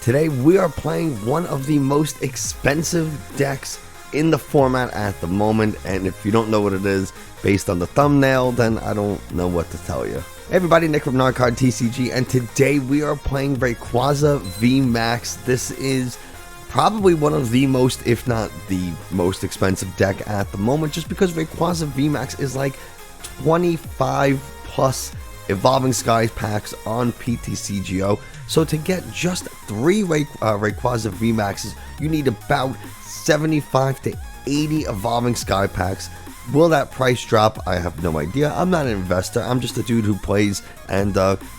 Today we are playing one of the most expensive decks in the format at the moment, and if you don't know what it is based on the thumbnail, then I don't know what to tell you. Hey everybody, Nick from Narcard TCG, and today we are playing Rayquaza VMAX. This is probably one of the most, if not the most expensive deck at the moment, just because Rayquaza VMAX is like 25 plus Evolving Skies packs on PTCGO. So to get just 3 Rayquaza VMAXs, you need about 75 to 80 Evolving Sky packs. Will that price drop? I have no idea. I'm not an investor. I'm just a dude who plays and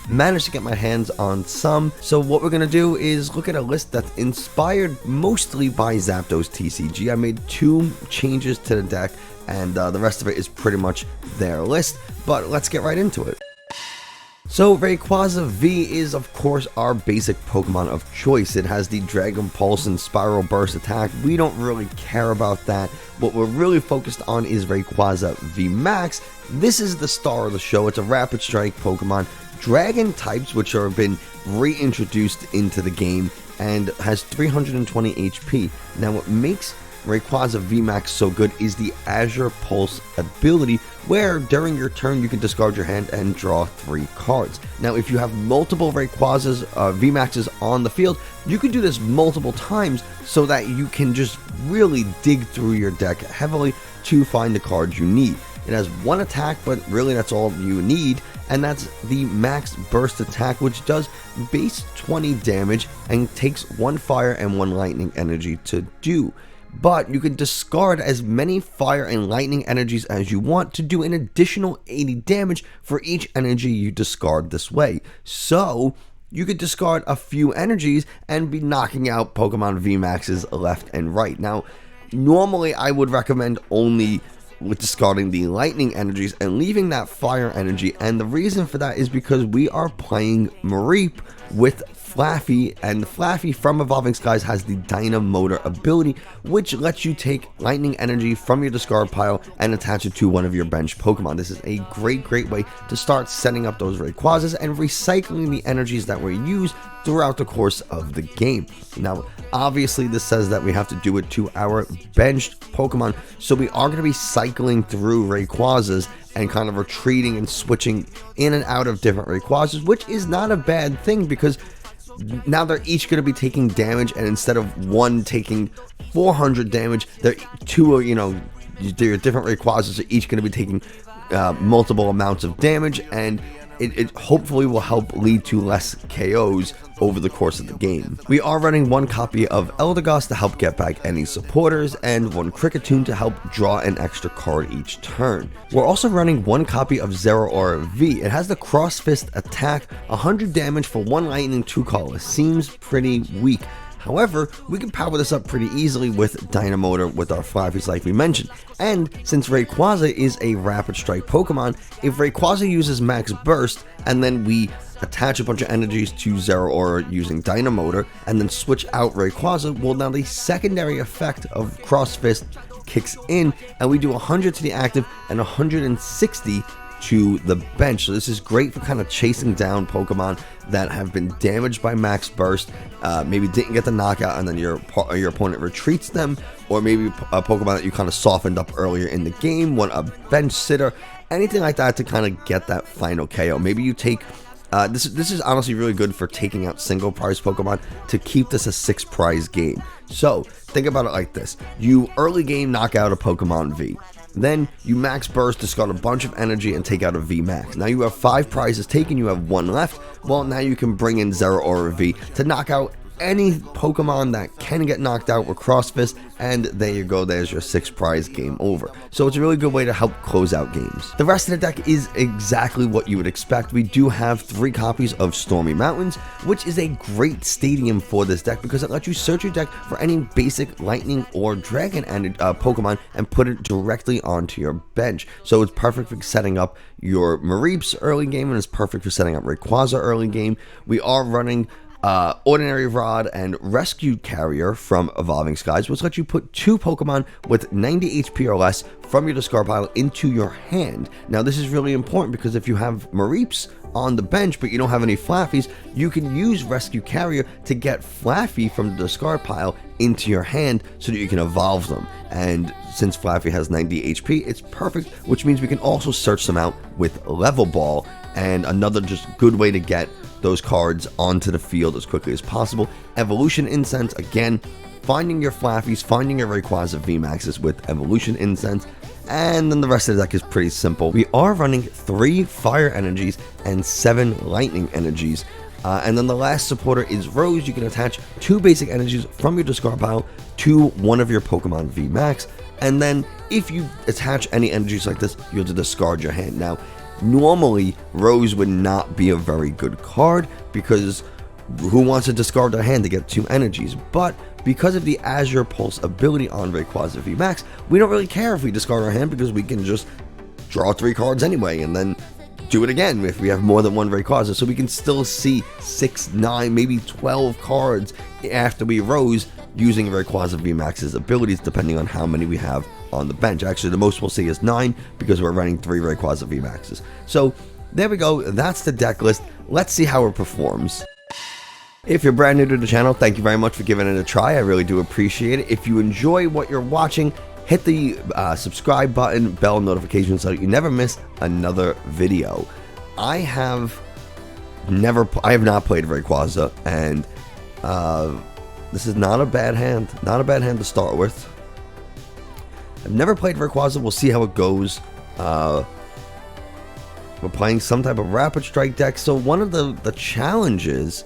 managed to get my hands on some. So what we're going to do is look at a list that's inspired mostly by Zapdos TCG. I made 2 changes to the deck, and the rest of it is pretty much their list. But let's get right into it. So Rayquaza V is of course our basic Pokemon of choice. It has the Dragon Pulse and Spiral Burst attack. We don't really care about that. What we're really focused on is Rayquaza VMAX. This is the star of the show. It's a Rapid Strike Pokemon. Dragon types, which have been reintroduced into the game, and has 320 HP. Now what makes Rayquaza VMAX so good is the Azure Pulse ability, where during your turn you can discard your hand and draw 3 cards. Now if you have multiple Rayquazas VMAXs on the field, you can do this multiple times so that you can just really dig through your deck heavily to find the cards you need. It has 1 attack, but really that's all you need, and that's the Max Burst attack, which does base 20 damage and takes 1 fire and 1 lightning energy to do. But you can discard as many fire and lightning energies as you want to do an additional 80 damage for each energy you discard this way. So you could discard a few energies and be knocking out Pokemon VMAXs left and right. Now, normally I would recommend only with discarding the lightning energies and leaving that fire energy, and the reason for that is because we are playing Mareep with Flaaffy, and Flaaffy from Evolving Skies has the Dynamotor ability, which lets you take lightning energy from your discard pile and attach it to one of your bench Pokemon. This is a great way to start setting up those Rayquazas and recycling the energies that were used throughout the course of the game. Now obviously this says that we have to do it to our benched Pokemon, so we are going to be cycling through Rayquazas and kind of retreating and switching in and out of different Rayquazas, which is not a bad thing, because now they're each going to be taking damage, and instead of one taking 400 damage, they're 2 are, their different Rayquazas are each going to be taking multiple amounts of damage, and it hopefully will help lead to less KOs over the course of the game. We are running 1 copy of Eldegoss to help get back any supporters, and 1 Kricketune to help draw an extra card each turn. We're also running 1 copy of Zeraora V. It has the Cross Fist attack, 100 damage for 1 lightning, 2 colorless. Seems pretty weak. However, we can power this up pretty easily with Dynamotor with our Flaaffys like we mentioned. And since Rayquaza is a Rapid Strike Pokemon, if Rayquaza uses Max Burst and then we attach a bunch of energies to Zeraora using Dynamotor and then switch out Rayquaza, well, now the secondary effect of Cross Fist kicks in, and we do 100 to the active and 160 to the bench. So this is great for kind of chasing down Pokemon that have been damaged by Max Burst, maybe didn't get the knockout and then your opponent retreats them, or maybe a Pokemon that you kind of softened up earlier in the game, want a bench sitter, anything like that to kind of get that final KO. Maybe you take this is honestly really good for taking out single prize Pokemon to keep this a 6 prize game. So think about it like this: you early game knock out a Pokemon V, then you Max Burst, discard a bunch of energy, and take out a VMAX. Now you have 5 prizes taken, you have 1 left. Well, now you can bring in Zeraora V to knock out any Pokemon that can get knocked out with Cross Fist, and there you go, there's your 6 prize game over. So it's a really good way to help close out games. The rest of the deck is exactly what you would expect. We do have 3 copies of Stormy Mountains, which is a great stadium for this deck because it lets you search your deck for any basic lightning or dragon Pokemon and put it directly onto your bench. So it's perfect for setting up your Mareeps early game, and it's perfect for setting up Rayquaza early game. We are running Ordinary Rod and Rescue Carrier from Evolving Skies, which lets you put 2 Pokemon with 90 HP or less from your discard pile into your hand. Now this is really important because if you have Mareeps on the bench but you don't have any Flaaffies, you can use Rescue Carrier to get Flaaffy from the discard pile into your hand so that you can evolve them. And since Flaaffy has 90 HP, it's perfect, which means we can also search them out with Level Ball, and another just good way to get those cards onto the field as quickly as possible. Evolution Incense, again, finding your Flaaffies, finding your Rayquaza VMAXs with Evolution Incense, and then the rest of the deck is pretty simple. We are running 3 Fire Energies and 7 Lightning Energies. And then the last supporter is Rose. You can attach 2 basic energies from your discard pile to one of your Pokemon VMAX, and then if you attach any energies like this, you'll have to discard your hand. Now, normally, Rose would not be a very good card because who wants to discard their hand to get 2 energies? But because of the Azure Pulse ability on Rayquaza VMAX, we don't really care if we discard our hand because we can just draw 3 cards anyway and then do it again if we have more than one Rayquaza. So we can still see 6, 9, maybe 12 cards after we Rose using Rayquaza VMAX's abilities, depending on how many we have on the bench. Actually, the most we'll see is 9 because we're running 3 Rayquaza VMAXs. So there we go. That's the deck list. Let's see how it performs. If you're brand new to the channel, thank you very much for giving it a try. I really do appreciate it. If you enjoy what you're watching, hit the subscribe button, bell notification so that you never miss another video. I have not played Rayquaza, and this is not a bad hand. Not a bad hand to start with. I've never played Rayquaza. We'll see how it goes. We're playing some type of Rapid Strike deck. So one of the challenges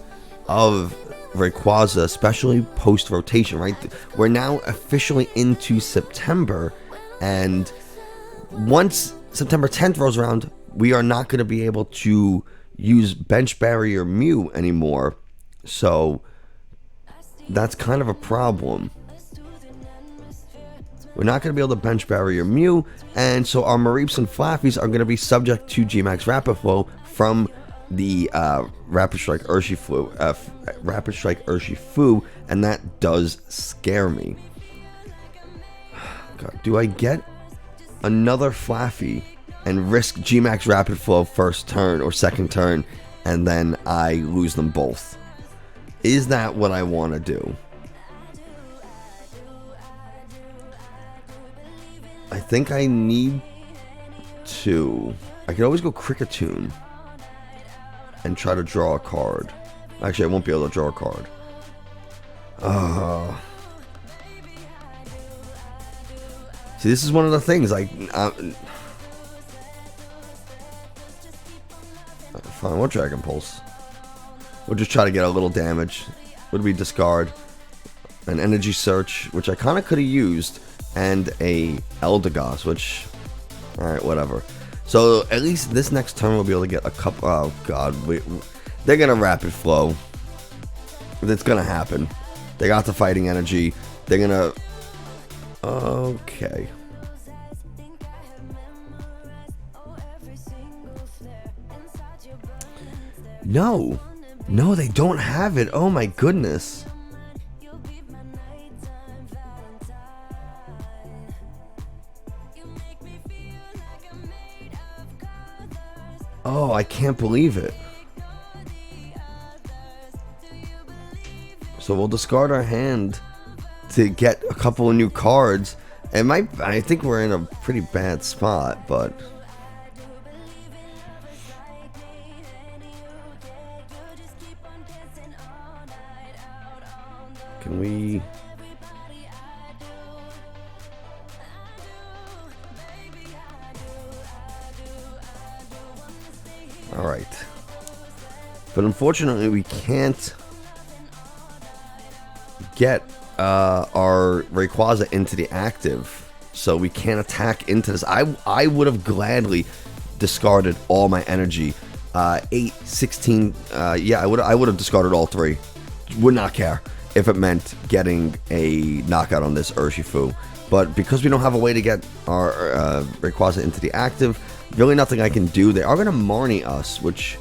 of Rayquaza, especially post-rotation, right? We're now officially into September, and once September 10th rolls around, we are not going to be able to use Bench Barrier Mew anymore. So that's kind of a problem. We're not going to be able to Bench Barrier Mew, and so our Mareeps and Flaaffies are going to be subject to Gmax Rapid Flow from the Rapid Strike Urshifu, and that does scare me. God, do I get another Flaaffy and risk Gmax Rapid Flow first turn or second turn, and then I lose them both? Is that what I want to do? I think I need to. I could always go Kricketune and try to draw a card. Actually, I won't be able to draw a card. See, this is one of the things. Fine, we'll Dragon Pulse. We'll just try to get a little damage. What do we discard? An Energy Search, which I kind of could have used, and a Eldegoss, which, alright, whatever. So at least this next turn we'll be able to get a couple. Oh god, they're gonna Rapid Flow. That's gonna happen. They got the Fighting Energy. They're gonna. Okay. No, they don't have it. Oh my goodness. Oh, I can't believe it. So we'll discard our hand to get a couple of new cards. I think we're in a pretty bad spot, but can we? All right, but unfortunately we can't get our Rayquaza into the active, so we can't attack into this. I would have gladly discarded all my energy. 8, 16, yeah, I would have discarded all 3. Would not care if it meant getting a knockout on this Urshifu. But because we don't have a way to get our Rayquaza into the active, really nothing I can do. They are going to Marnie us, which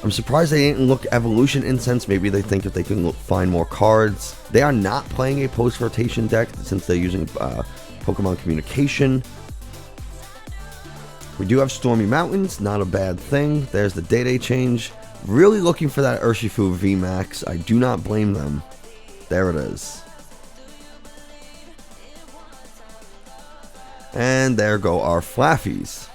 I'm surprised they didn't look Evolution Incense. Maybe they think if they can find more cards. They are not playing a post-rotation deck since they're using Pokemon Communication. We do have Stormy Mountains, not a bad thing. There's the Day change. Really looking for that Urshifu VMAX. I do not blame them. There it is. And there go our Flaaffies.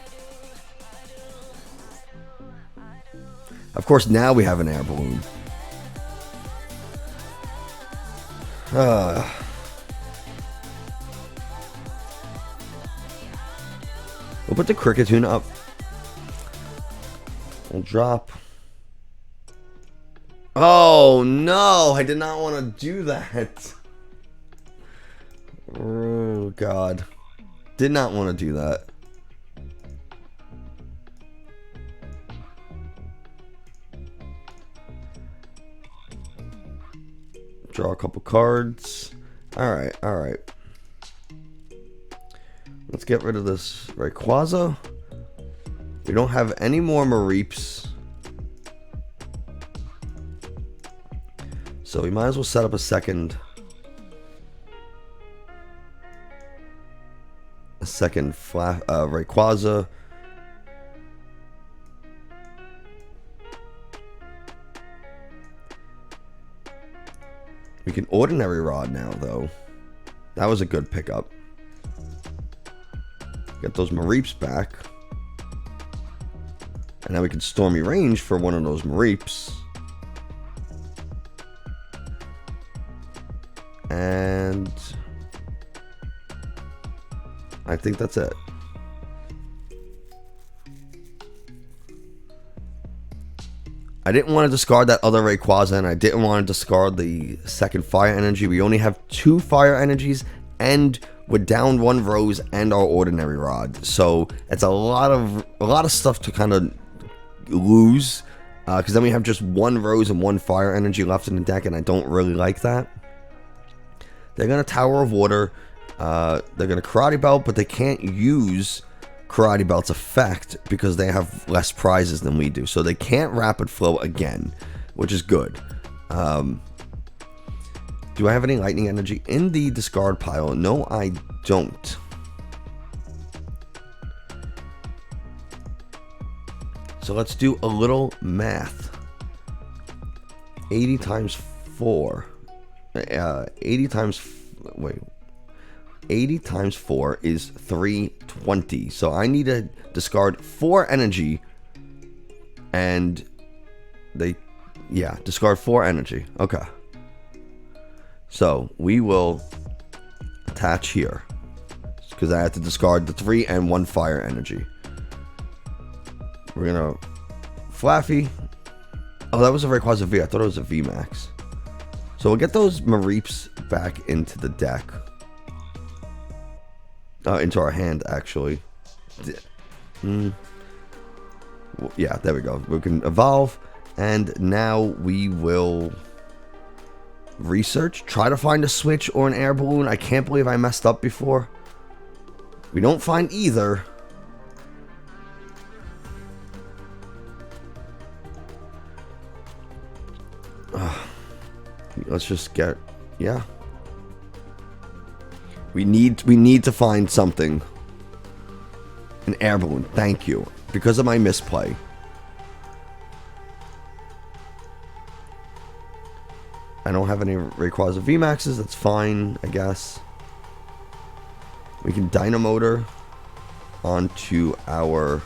Of course, now we have an Air Balloon. We'll put the Kricketune up. We'll drop. Oh no, I did not want to do that. Oh god. Did not want to do that. Draw a couple cards. Alright, alright. Let's get rid of this Rayquaza. We don't have any more Mareeps. So we might as well set up a second Rayquaza. We can Ordinary Rod now, though. That was a good pickup. Get those Mareeps back. And now we can Stormy Range for one of those Mareeps. And I think that's it. I didn't want to discard that other Rayquaza, and I didn't want to discard the second Fire Energy. We only have 2 Fire Energies, and we're down 1 Rose and our Ordinary Rod. So it's a lot of stuff to kind of lose, because then we have just 1 Rose and 1 Fire Energy left in the deck, and I don't really like that. They're going to Tower of Water. They're going to Karate Belt, but they can't use Karate Belt's effect because they have less prizes than we do. So they can't Rapid Flow again, which is good. Do I have any Lightning Energy in the discard pile? No, I don't. So let's do a little math. 80 times 4. 80 times 4 is 320. So I need to discard 4 energy. And discard 4 energy. Okay. So we will attach here. Because I have to discard the 3 and 1 fire energy. We're going to Flaaffy. Oh, that was a Rayquaza V. I thought it was a VMAX. So we'll get those Mareeps back into the deck. Into our hand, actually. Yeah, there we go. We can evolve. And now we will research. Try to find a Switch or an Air Balloon. I can't believe I messed up before. We don't find either. Let's just get... Yeah. We need to find something. An Air Balloon. Thank you. Because of my misplay. I don't have any Rayquaza VMAXs. That's fine, I guess. We can Dynamotor onto our...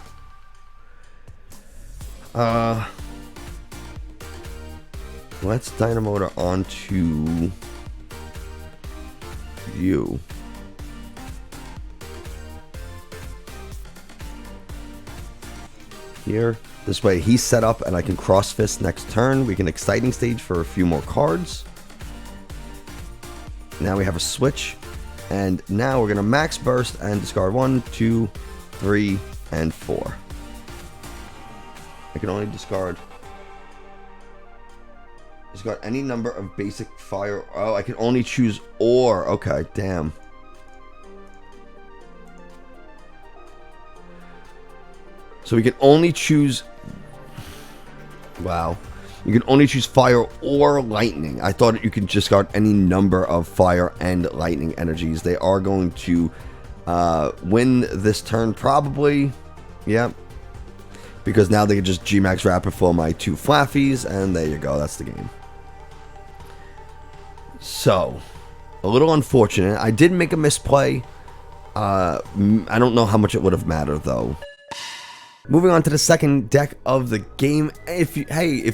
Let's Dynamotor onto you. Here. This way he's set up and I can Cross Fist next turn. We can Exciting Stage for a few more cards. Now we have a Switch. And now we're going to Max Burst and discard 1, 2, 3, and 4. I can only discard any number of basic fire. Oh, I can only choose ore. Okay, damn. So we can only choose... Wow. You can only choose fire or lightning. I thought you could discard any number of fire and lightning energies. They are going to win this turn probably. Yep. Because now they can just G-Max Rapid for my 2 Flaaffies, and there you go. That's the game. So, a little unfortunate. I did make a misplay. I don't know how much it would have mattered, though. Moving on to the second deck of the game. If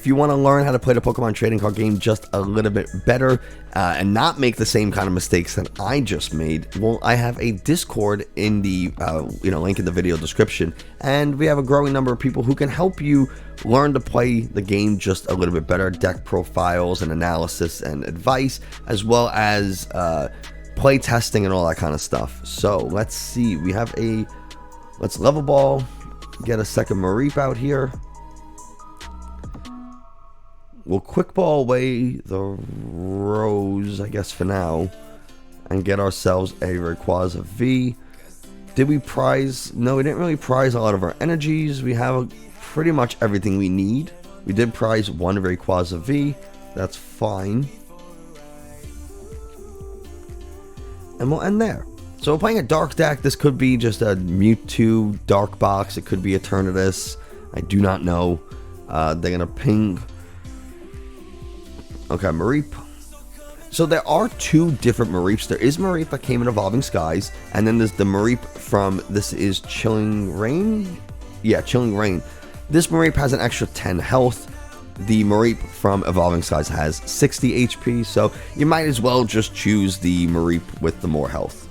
you want to learn how to play the Pokemon trading card game just a little bit better and not make the same kind of mistakes that I just made, well, I have a Discord in the link in the video description, and we have a growing number of people who can help you learn to play the game just a little bit better. Deck profiles and analysis and advice, as well as play testing and all that kind of stuff. So let's see. Let's level ball. Get a second Mareep out here. We'll quick ball away the Rose, I guess, for now, and get ourselves a Rayquaza V. Did we prize? No, we didn't really prize a lot of our energies. We have pretty much everything we need. We did prize one Rayquaza V. That's fine. And we'll end there. So we're playing a dark deck. This could be just a Mewtwo dark box. It could be Eternatus. I do not know. They're going to ping. Okay, Mareep. So there are 2 different Mareeps. There is Mareep that came in Evolving Skies. And then there's the Mareep from, this is Chilling Rain? Yeah, Chilling Rain. This Mareep has an extra 10 health. The Mareep from Evolving Skies has 60 HP. So you might as well just choose the Mareep with the more health.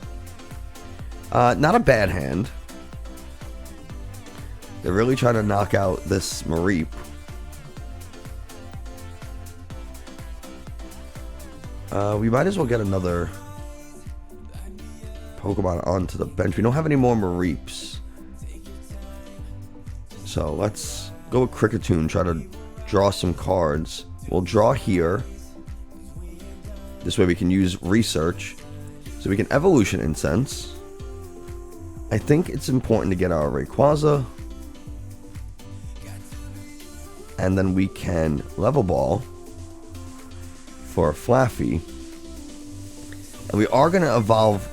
Not a bad hand. They're really trying to knock out this Mareep. We might as well get another Pokemon onto the bench. We don't have any more Mareeps. So let's go with Kricketune, try to draw some cards. We'll draw here. This way we can use Research. So we can Evolution Incense. I think it's important to get our Rayquaza. And then we can level ball for Flaaffy. And we are going to evolve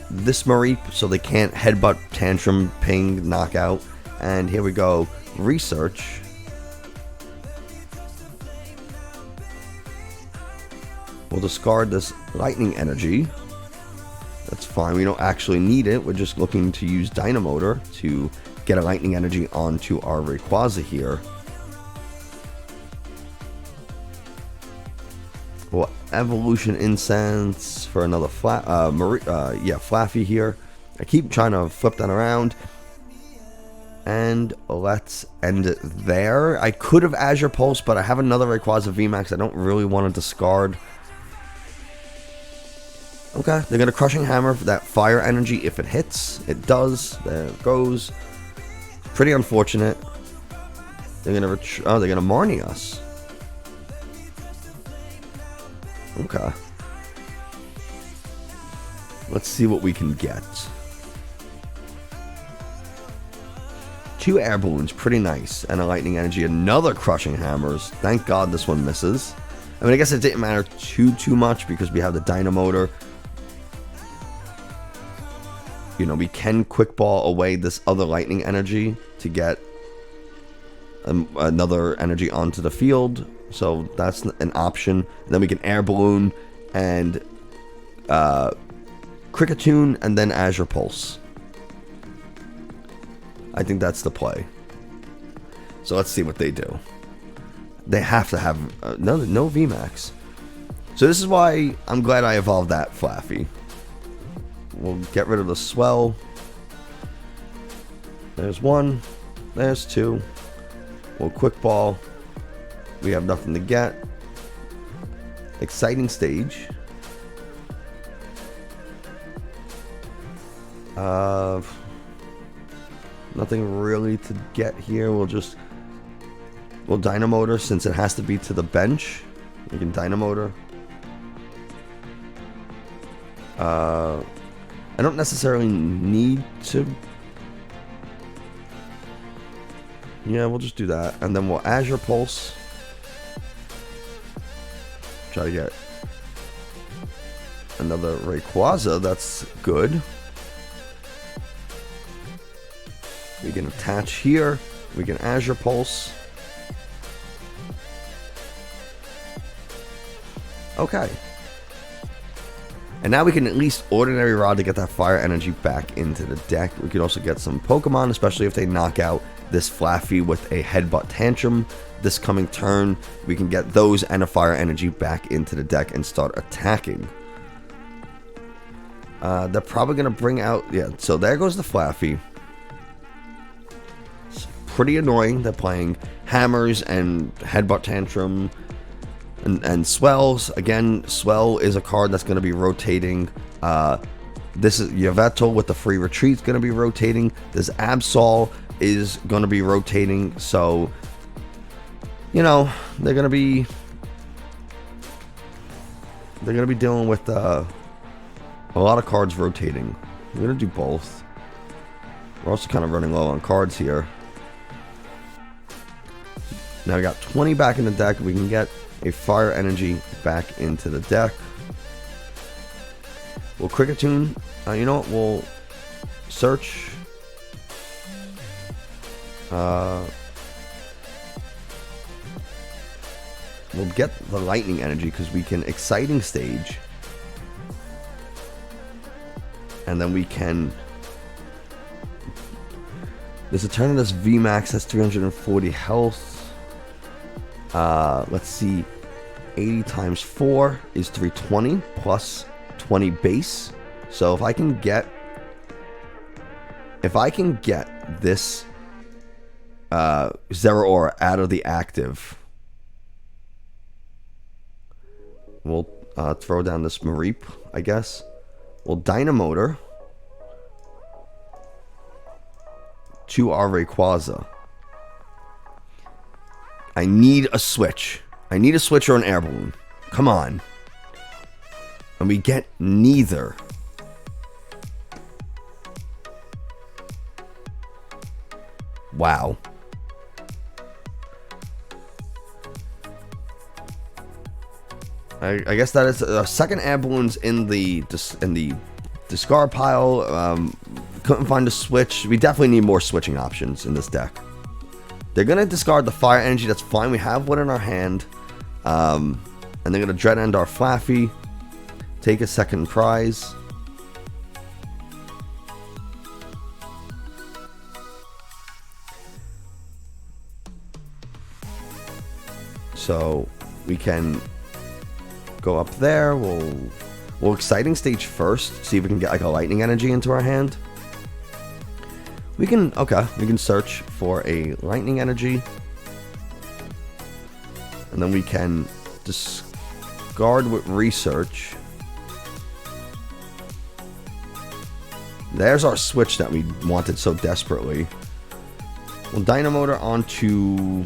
this Mareep so they can't headbutt, tantrum, ping, knockout. And here we go. Research. We'll discard this lightning energy. That's fine. We don't actually need it. We're just looking to use Dynamotor to get a lightning energy onto our Rayquaza here. Well, Evolution Incense for another Flaaffy here. I keep trying to flip that around. And let's end it there. I could have Azure Pulse, but I have another Rayquaza VMAX I don't really want to discard. Okay, they're going to Crushing Hammer for that fire energy if it hits. It does. There it goes. Pretty unfortunate. They're going to they're going to Marnie us. Okay. Let's see what we can get. 2 air balloons, pretty nice, and a lightning energy. Another Crushing Hammers. Thank God this one misses. I mean, I guess it didn't matter too much because we have the Dynamotor. You know, we can quick ball away this other lightning energy to get another energy onto the field. So that's an option. And then we can air balloon and Kricketune and then Azure Pulse. I think that's the play. So let's see what they do. They have to have no VMAX. So this is why I'm glad I evolved that Flaaffy. We'll get rid of the Swell. There's 1. There's 2. We'll quick ball. We have nothing to get. Exciting stage. Nothing really to get here. We'll Dynamotor since it has to be to the bench. We can Dynamotor. I don't necessarily need to. Yeah, we'll just do that. And then we'll Azure Pulse. Try to get another Rayquaza. That's good. We can attach here. We can Azure Pulse. Okay. And now we can at least Ordinary Rod to get that fire energy back into the deck. We could also get some Pokemon, especially if they knock out this Flaaffy with a Headbutt Tantrum this coming turn. We can get those and a fire energy back into the deck and start attacking. They're probably going to bring out... Yeah, so there goes the Flaaffy. It's pretty annoying. They're playing Hammers and Headbutt Tantrum and Swells. Again, Swell is a card that's going to be rotating. This is Yveltal with the free retreat is going to be rotating. This Absol is going to be rotating. So, you know, they're going to be dealing with a lot of cards rotating. We're going to do both. We're also kind of running low on cards here. Now we got 20 back in the deck. We can get a fire energy back into the deck. We'll Kricketune. You know what? We'll search. We'll get the lightning energy because we can exciting stage. And then we can... This Eternatus VMAX has 340 health. Let's see. 80 times 4 is 320 plus 20 base. So if I can get this Zeraora out of the active, we'll throw down this Mareep, I guess. We'll Dynamotor to our Rayquaza. I need a switch. I need a switch or an air balloon. Come on. And we get neither. Wow. I guess that is second air balloons in the discard pile. Couldn't find a switch. We definitely need more switching options in this deck. They're going to discard the fire energy. That's fine. We have one in our hand. And they're going to dread end our Flaaffy. Take a second prize. So we can go up there. We'll exciting stage first. See if we can get like a lightning energy into our hand. We can search for a lightning energy. And then we can discard with research. There's our switch that we wanted so desperately. We'll Dynamotor onto...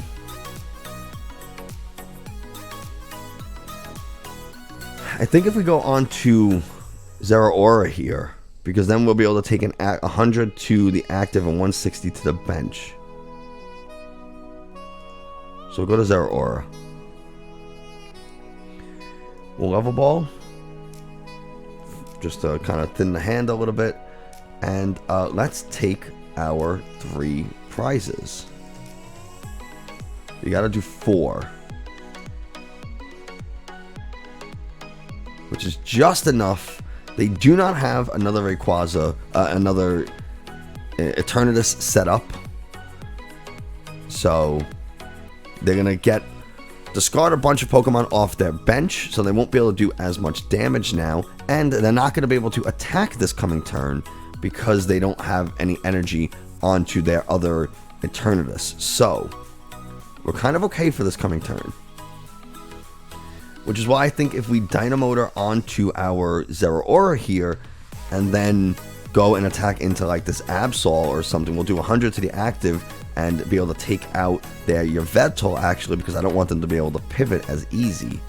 I think if we go onto Zeraora here, because then we'll be able to take 100 to the active and 160 to the bench. So we'll go to Zeraora. We'll Level Ball, just to kind of thin the hand a little bit. And let's take our 3 prizes. We got to do 4. Which is just enough. They do not have another Rayquaza, another Eternatus set up. So they're going to discard a bunch of Pokemon off their bench, so they won't be able to do as much damage now. And they're not going to be able to attack this coming turn because they don't have any energy onto their other Eternatus. So we're kind of okay for this coming turn. Which is why I think if we Dynamotor onto our Zeraora here and then go and attack into like this Absol or something, we'll do 100 to the active and be able to take out their Yveltal actually, because I don't want them to be able to pivot as easy.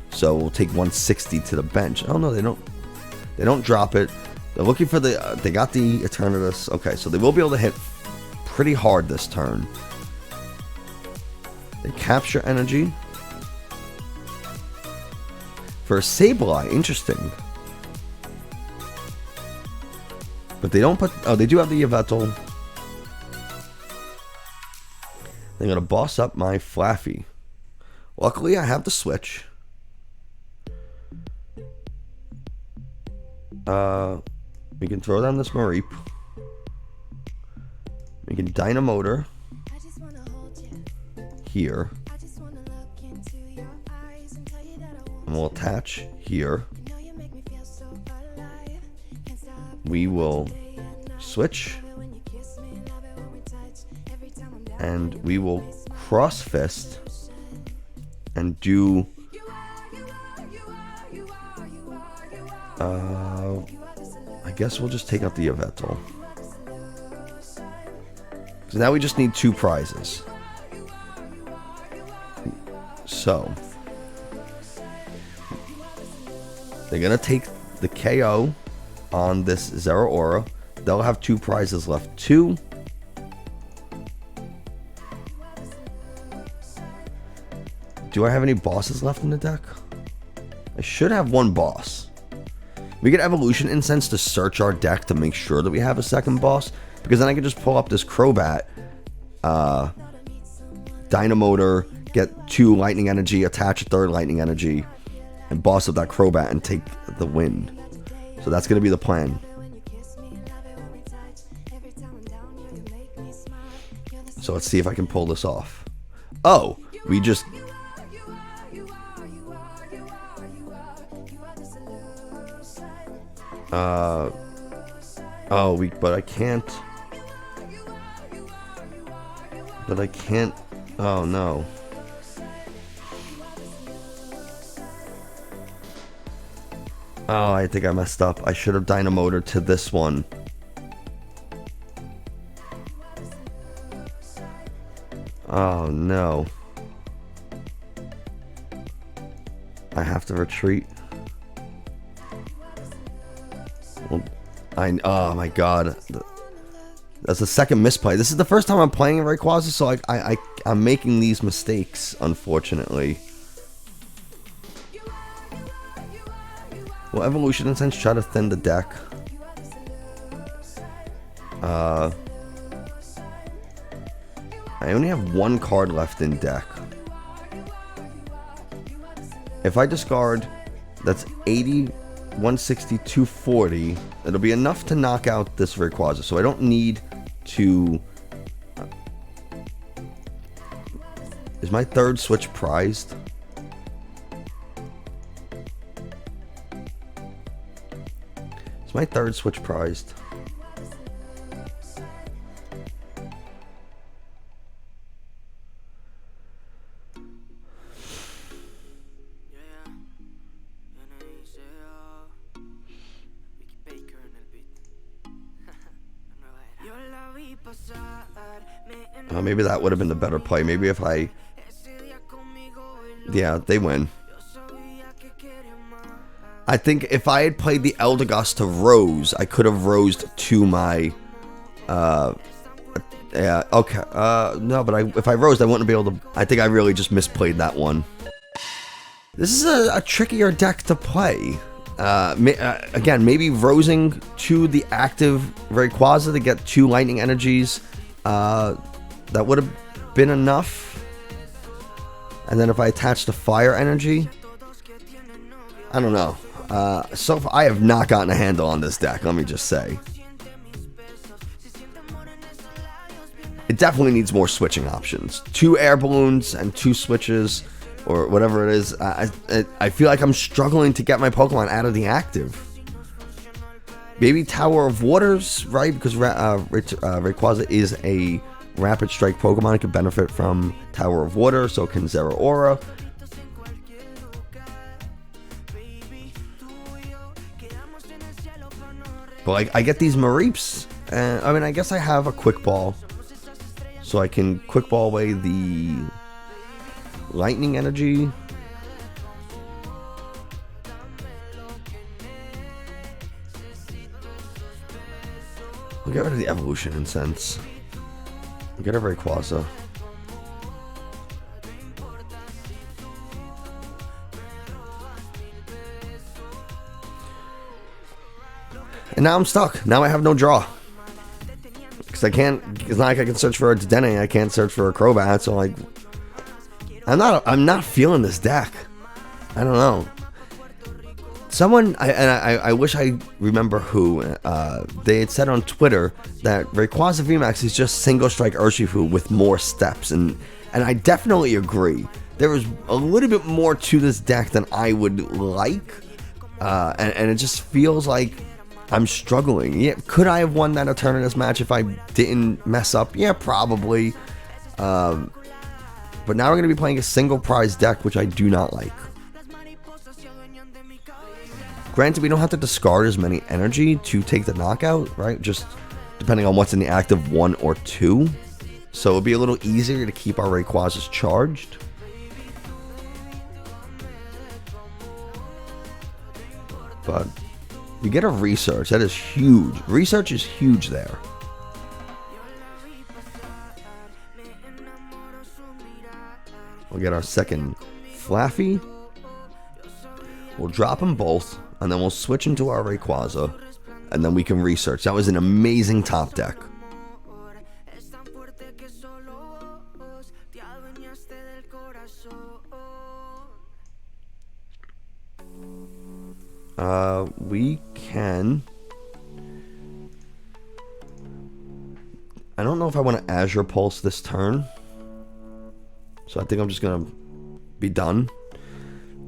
So we'll take 160 to the bench. Oh no, they don't drop it. They're looking for they got the Eternatus. Okay, so they will be able to hit pretty hard this turn. They capture energy. For a Sableye, interesting. But they don't put... Oh, they do have the Yveltal. They're going to boss up my Flaaffy. Luckily, I have the Switch. We can throw down this Mareep. We can Dynamotor here. And we'll attach here. We will switch. And we will cross fist and do I guess we'll just take out the Yveltal. So now we just need 2 prizes. So they're gonna take the KO on this Zeraora. They'll have 2 prizes left. 2. Do I have any bosses left in the deck? I should have 1 boss. We get Evolution Incense to search our deck to make sure that we have a second boss, because then I can just pull up this Crobat, Dynamotor, get 2 lightning energy, attach a 3rd lightning energy, and boss up that Crobat and take the win. So that's going to be the plan. So let's see if I can pull this off. Oh, we just... but I can't. But I can't. Oh no. Oh, I think I messed up. I should have Dynamotored to this one. Oh no. I have to retreat. Oh my god, that's the second misplay. This is the first time I'm playing Rayquaza, so I'm making these mistakes, unfortunately. Will Evolution Incense try to thin the deck? I only have 1 card left in deck. If I discard, that's 80. 160, 240. It'll be enough to knock out this Rayquaza, so I don't need to... Is my 3rd switch prized? Is my 3rd switch prized? Maybe that would have been the better play. Maybe if I... Yeah, they win. I think if I had played the Eldegoss to Rose, I could have rosed to my... yeah, okay. No, but if I rosed, I wouldn't be able to... I think I really just misplayed that one. This is a trickier deck to play. Again, maybe rosing to the active Rayquaza to get 2 lightning energies. That would have been enough. And then if I attach the fire energy, I don't know. So far, I have not gotten a handle on this deck, let me just say. It definitely needs more switching options. 2 air balloons and 2 switches, or whatever it is. I feel like I'm struggling to get my Pokemon out of the active. Maybe Tower of Waters, right? Because Rayquaza is a Rapid Strike Pokemon. It can benefit from Tower of Water, so can Zeraora. But like, I get these Mareeps, and I mean, I guess I have a Quick Ball, so I can Quick Ball away the lightning energy. We'll get rid of the Evolution Incense. We'll get a Rayquaza. And now I'm stuck. Now I have no draw. Because I can't, it's not like I can search for a Dedenne, I can't search for a Crobat, so like, I'm not feeling this deck. I don't know. Someone, I wish I remember who, they had said on Twitter that Rayquaza VMAX is just single strike Urshifu with more steps, and I definitely agree. There is a little bit more to this deck than I would like, and it just feels like I'm struggling. Yeah, could I have won that Eternatus match if I didn't mess up? Yeah, probably. But now we're going to be playing a single prize deck, which I do not like. Granted, we don't have to discard as many energy to take the knockout, right? Just depending on what's in the active 1 or 2. So it'll be a little easier to keep our Rayquazas charged. But we get a research. That is huge. Research is huge there. We'll get our second Flaaffy. We'll drop them both, and then we'll switch into our Rayquaza, and then we can research. That was an amazing top deck. We can... I don't know if I want to Azure Pulse this turn. So I think I'm just going to be done.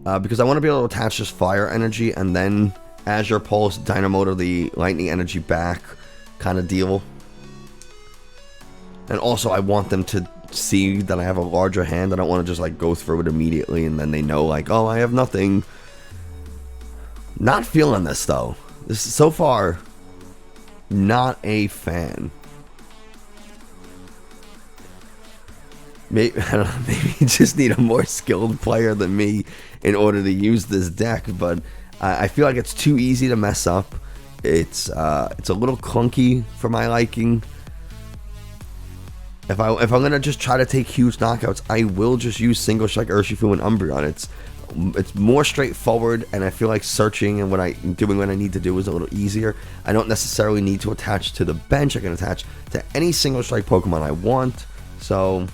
Because I want to be able to attach this Fire Energy and then Azure Pulse, Dynamotor the Lightning Energy back kind of deal. And also I want them to see that I have a larger hand. I don't want to just like go through it immediately and then they know like, oh, I have nothing. Not feeling this though. This is so far not a fan. Maybe, I don't know, maybe you just need a more skilled player than me in order to use this deck, but I feel like it's too easy to mess up. It's a little clunky for my liking. If I'm gonna just try to take huge knockouts, I will just use single strike Urshifu and Umbreon. It's more straightforward, and I feel like searching and what I need to do is a little easier. I don't necessarily need to attach to the bench. I can attach to any single strike Pokemon I want. So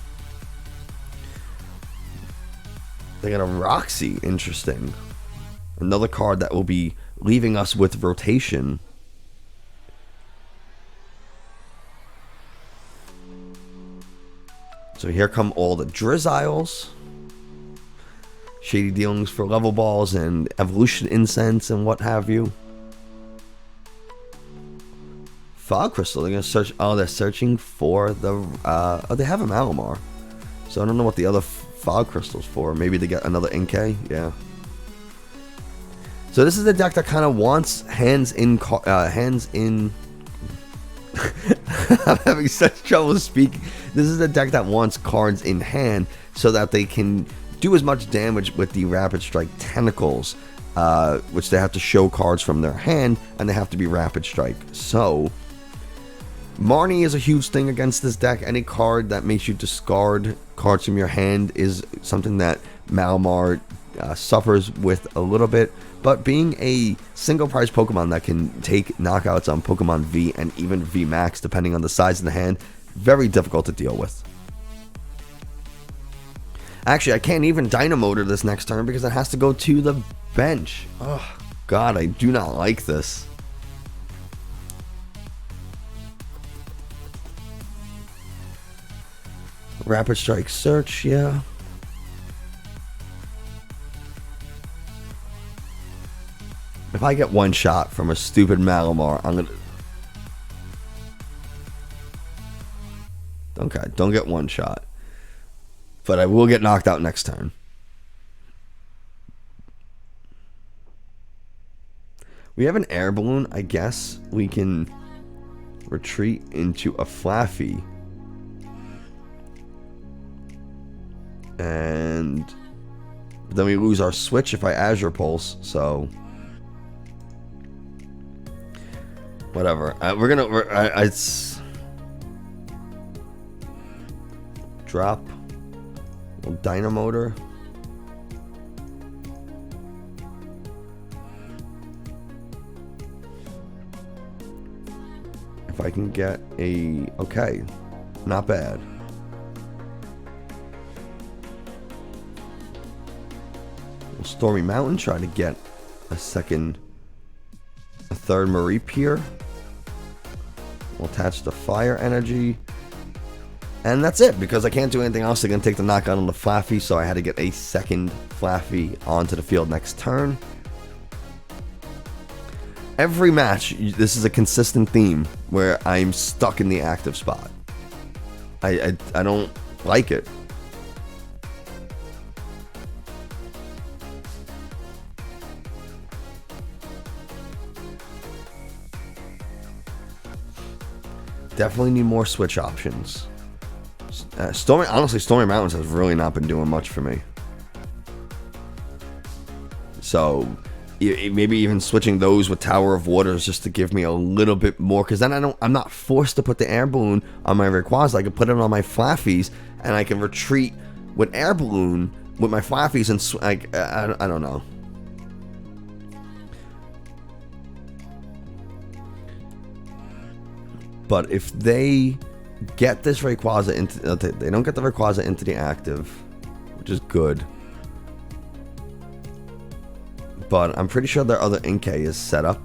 they got a Roxy, interesting. Another card that will be leaving us with rotation. So here come all the Drizziles. Shady dealings for level balls and evolution incense and what have you. Fog Crystal, they're gonna search. Oh, they're searching for the oh, they have a Malamar. So I don't know what the other Fog Crystal's for. Maybe they get another Inkay. Yeah. So this is the deck that kind of wants hands in. I'm having such trouble speaking. This is the deck that wants cards in hand so that they can do as much damage with the Rapid Strike Tentacles, which they have to show cards from their hand, and they have to be Rapid Strike. So Marnie is a huge thing against this deck. Any card that makes you discard cards from your hand is something that Malamar suffers with a little bit. But being a single prize Pokemon that can take knockouts on Pokemon V and even VMAX, depending on the size of the hand, very difficult to deal with. Actually, I can't even Dynamotor this next turn because it has to go to the bench. Oh, God, I do not like this. Rapid Strike Search, yeah. If I get one shot from a stupid Malamar, I'm gonna... Okay, don't get one shot. But I will get knocked out next turn. We have an Air Balloon. I guess we can retreat into a Flaaffy. And then we lose our Switch if I Azure Pulse, so... Whatever. It's... Drop. Dynamotor. If I can get a... Okay. Not bad. We'll Stormy Mountain, try to get a third Mareep here. We'll attach the Fire Energy. And that's it, because I can't do anything else. They're going to take the knockout on the Flaaffy, so I had to get a second Flaaffy onto the field next turn. Every match, this is a consistent theme where I'm stuck in the active spot. I don't like it. Definitely need more switch options. Honestly, Stormy Mountains has really not been doing much for me. So maybe even switching those with Tower of Waters just to give me a little bit more, because then I'm not forced to put the Air Balloon on my Rayquaza. I can put it on my Flaaffies, and I can retreat with Air Balloon with my Flaaffies, and I don't know. But if they get this Rayquaza into, they don't get the Rayquaza into the active, which is good. But I'm pretty sure their other Inkay is set up.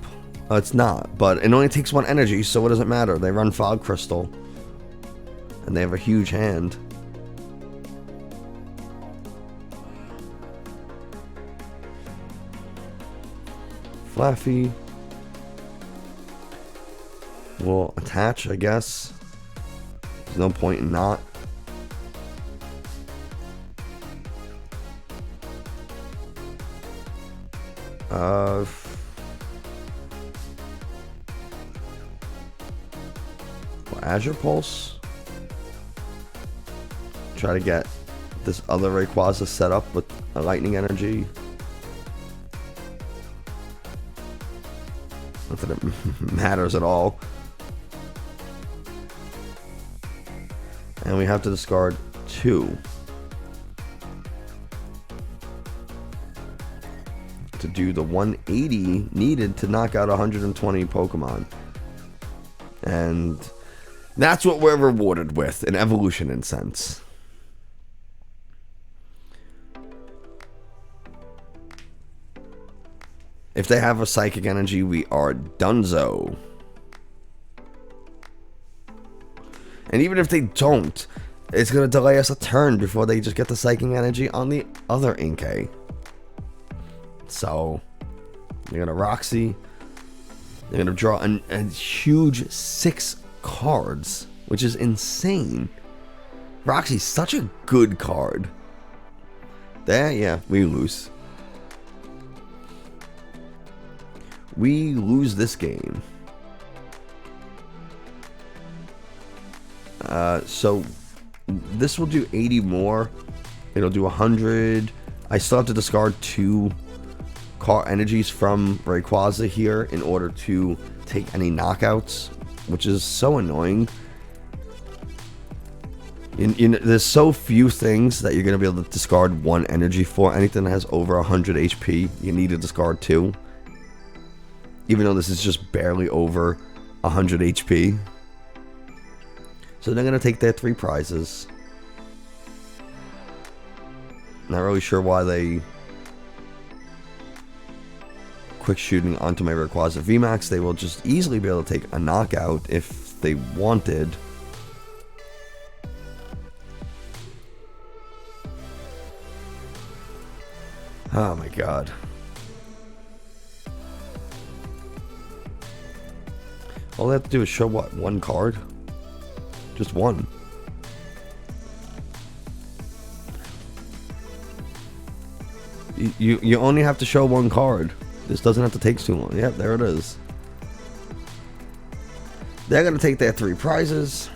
It's not, but it only takes one energy, so what does it matter? They run Fog Crystal, and they have a huge hand. Flaaffy will attach, I guess. There's no point in not. Azure Pulse. Try to get this other Rayquaza set up with a Lightning Energy. Not that it matters at all. And we have to discard 2 to do the 180 needed to knock out 120 Pokemon. And that's what we're rewarded with, an Evolution Incense. If they have a Psychic Energy, we are donezo. And even if they don't, it's going to delay us a turn before they just get the Psychic Energy on the other Inkay. So, they're going to Roxy. They're going to draw a huge 6 cards, which is insane. Roxy's such a good card. There, yeah, we lose. We lose this game. So this will do 80 more. It'll do 100. I still have to discard 2 card energies from Rayquaza here in order to take any knockouts, which is so annoying. There's so few things that you're going to be able to discard 1 energy for. Anything that has over 100 HP, you need to discard 2. Even though this is just barely over 100 HP. So they're going to take their 3 prizes. Not really sure why they quick shooting onto my Rayquaza VMAX. They will just easily be able to take a knockout if they wanted. Oh my god. All they have to do is show what? 1 card? Just 1. You only have to show 1 card. This doesn't have to take too long. Yep, there it is. They're going to take their 3 prizes.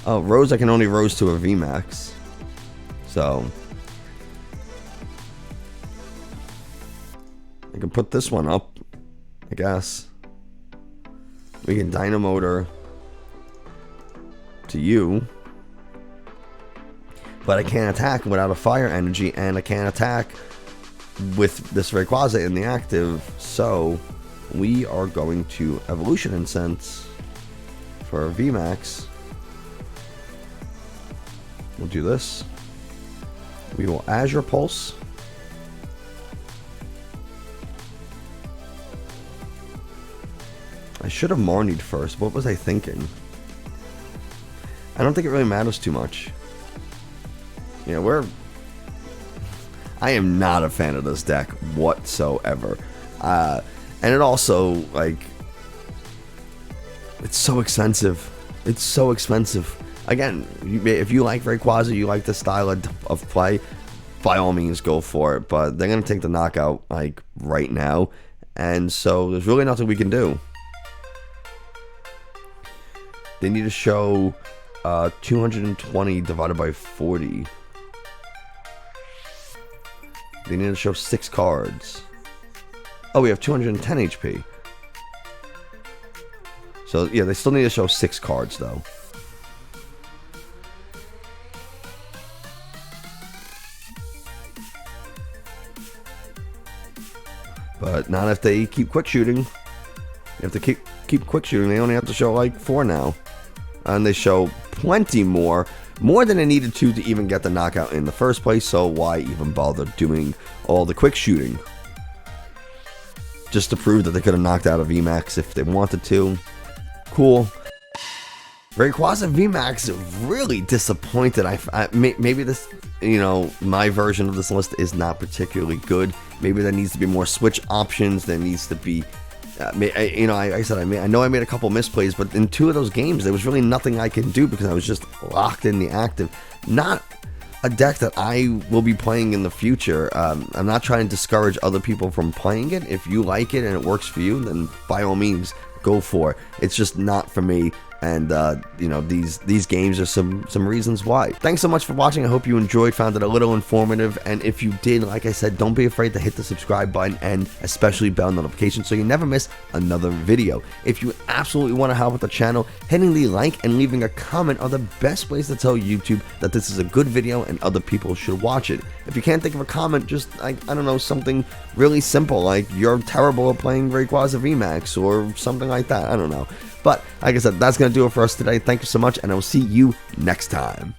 Oh, Rose, I can only Rose to a VMAX. So I can put this one up, I guess. We can Dynamotor to you. But I can't attack without a Fire Energy, and I can't attack with this Rayquaza in the active, so we are going to Evolution Incense for VMAX. We'll do this. We will Azure Pulse. I should have Marnied first. What was I thinking? I don't think it really matters too much. Yeah, I am not a fan of this deck whatsoever. And it also, like, it's so expensive. It's so expensive. Again, if you like Rayquaza, you like the style of play, by all means go for it. But they're going to take the knockout, like, right now. And so there's really nothing we can do. They need to show 220 divided by 40. They need to show 6 cards. Oh, we have 210 HP. So, yeah, they still need to show 6 cards, though. But not if they keep quick shooting. If they keep quick shooting, they only have to show like 4 now. And they show plenty more than they needed to even get the knockout in the first place, so why even bother doing all the quick shooting? Just to prove that they could have knocked out a VMAX if they wanted to. Cool. Rayquaza VMAX really disappointed. Maybe this, you know, my version of this list is not particularly good. Maybe there needs to be more switch options. There needs to be, you know, I know I made a couple misplays, but in 2 of those games, there was really nothing I can do because I was just locked in the active. Not a deck that I will be playing in the future. I'm not trying to discourage other people from playing it. If you like it and it works for you, then by all means, go for it. It's just not for me. And, you know, these games are some reasons why. Thanks so much for watching. I hope you enjoyed, found it a little informative. And if you did, like I said, don't be afraid to hit the subscribe button and especially bell notifications so you never miss another video. If you absolutely want to help with the channel, hitting the like and leaving a comment are the best ways to tell YouTube that this is a good video and other people should watch it. If you can't think of a comment, just, like, I don't know, something really simple like you're terrible at playing Rayquaza VMAX or something like that. I don't know. But, like I said, that's going to do it for us today. Thank you so much, and I will see you next time.